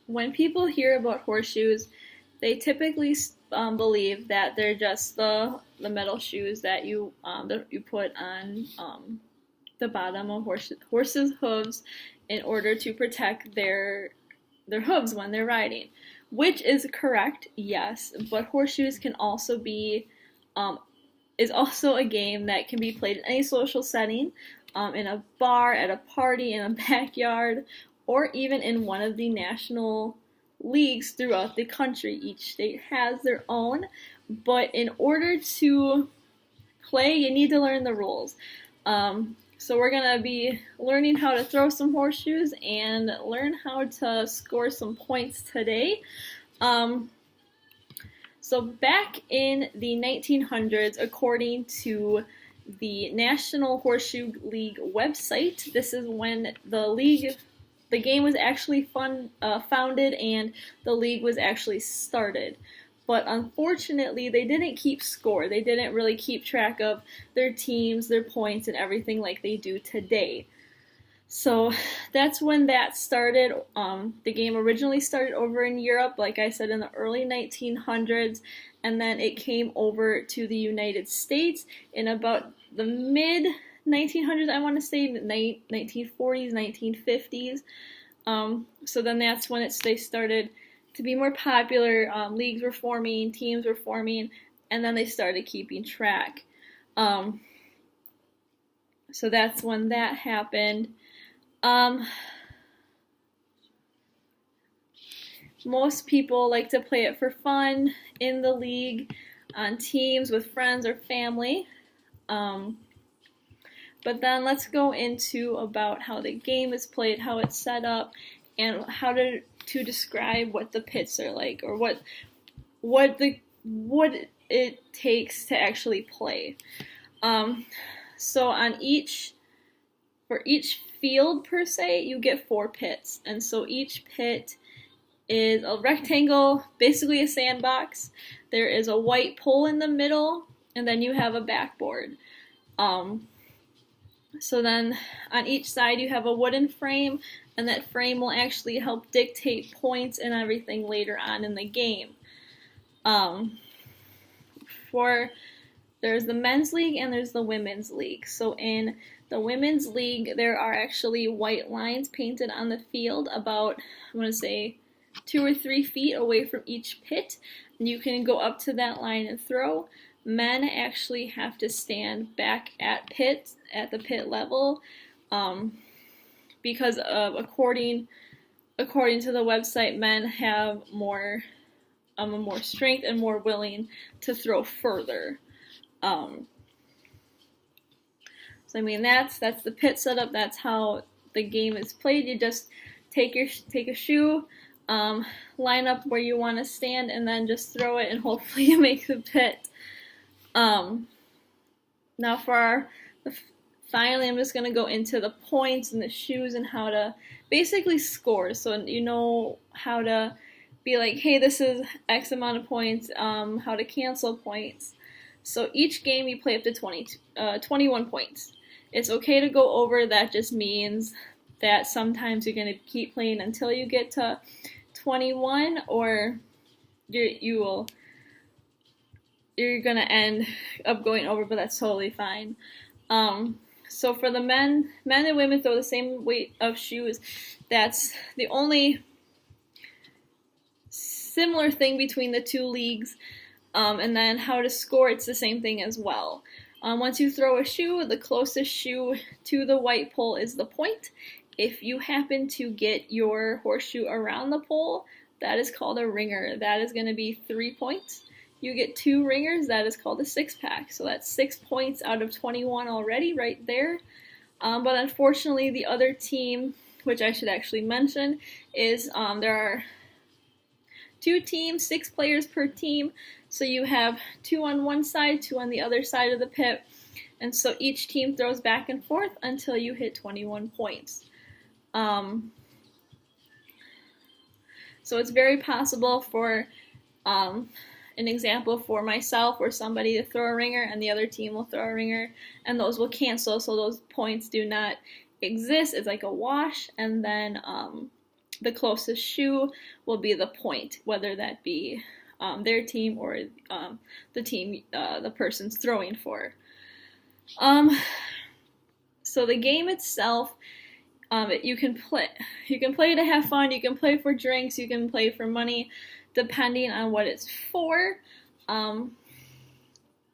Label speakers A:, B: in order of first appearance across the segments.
A: when people hear about horseshoes, they typically believe that they're just the metal shoes that you put on the bottom of horses' hooves in order to protect their hooves when they're riding, which is correct, yes. But horseshoes can also be is also a game that can be played in any social setting, in a bar, at a party, in a backyard, or even in one of the national leagues throughout the country. Each state has their own, but in order to play, you need to learn the rules. So we're going to be learning how to throw some horseshoes and learn how to score some points today. So back in the 1900s, according to the National Horseshoe League website, this is when the game was actually founded and the league was actually started. But unfortunately, they didn't keep score. They didn't really keep track of their teams, their points, and everything like they do today. So that's when that started. The game originally started over in Europe, like I said, in the early 1900s, and then it came over to the United States in about the mid 1900s, I want to say, 1940s, 1950s. So then that's when they started to be more popular. Leagues were forming, teams were forming, and then they started keeping track. So that's when that happened. Most people like to play it for fun in the league, on teams with friends or family. But then let's go into about how the game is played, how it's set up, and how to describe what the pits are like, or what it takes to actually play. So for each field per se, you get 4 pits, and so each pit is a rectangle, basically a sandbox. There is a white pole in the middle, and then you have a backboard. So then on each side you have a wooden frame, and that frame will actually help dictate points and everything later on in the game. There's the men's league and there's the women's league. So in the women's league, there are actually white lines painted on the field about, I want to say, 2 or 3 feet away from each pit, and you can go up to that line and throw. Men actually have to stand back at the pit level, because of according to the website, men have more strength and more willing to throw further. So I mean that's the pit setup. That's how the game is played. You just take a shoe, line up where you want to stand, and then just throw it, and hopefully you make the pit. Now finally, I'm just going to go into the points and the shoes and how to basically score. So you know how to be like, hey, this is X amount of points, how to cancel points. So each game you play up to 21 points. It's okay to go over. That just means that sometimes you're going to keep playing until you get to 21, or you're going to end up going over, but that's totally fine. So for the men and women throw the same weight of shoes. That's the only similar thing between the two leagues. And then how to score, it's the same thing as well. Once you throw a shoe, the closest shoe to the white pole is the point. If you happen to get your horseshoe around the pole, that is called a ringer. That is going to be 3 points. You get 2 ringers, that is called a 6-pack. So that's 6 points out of 21 already right there. But unfortunately, the other team, which I should actually mention, is there are 2 teams, 6 players per team. So you have 2 on one side, 2 on the other side of the pit. And so each team throws back and forth until you hit 21 points. So it's very possible for an example for myself or somebody to throw a ringer and the other team will throw a ringer, and those will cancel, so those points do not exist. It's like a wash, and then the closest shoe will be the point, whether that be their team or the team the person's throwing for. So the game itself, you can play to have fun, you can play for drinks, you can play for money, depending on what it's for.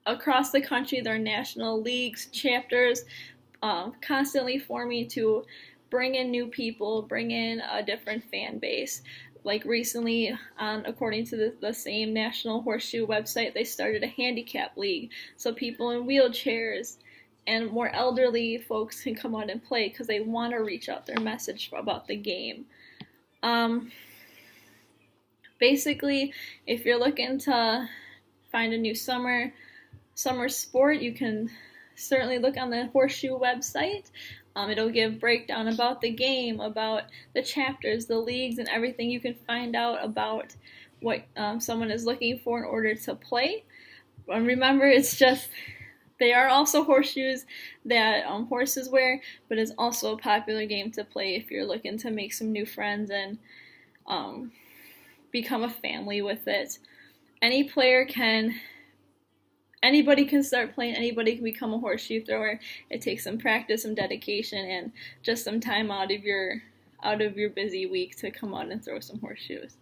A: Across the country, there are national leagues, chapters, constantly forming to bring in new people, bring in a different fan base. Like recently, according to the same National Horseshoe website, they started a handicap league, so people in wheelchairs and more elderly folks can come out and play because they want to reach out their message about the game. Basically, if you're looking to find a new summer sport, you can certainly look on the Horseshoe website. It'll give breakdown about the game, about the chapters, the leagues, and everything you can find out about what someone is looking for in order to play. And remember, they are also horseshoes that horses wear, but it's also a popular game to play if you're looking to make some new friends and become a family with it. Anybody can start playing, anybody can become a horseshoe thrower. It takes some practice, some dedication, and just some time out of your busy week to come out and throw some horseshoes.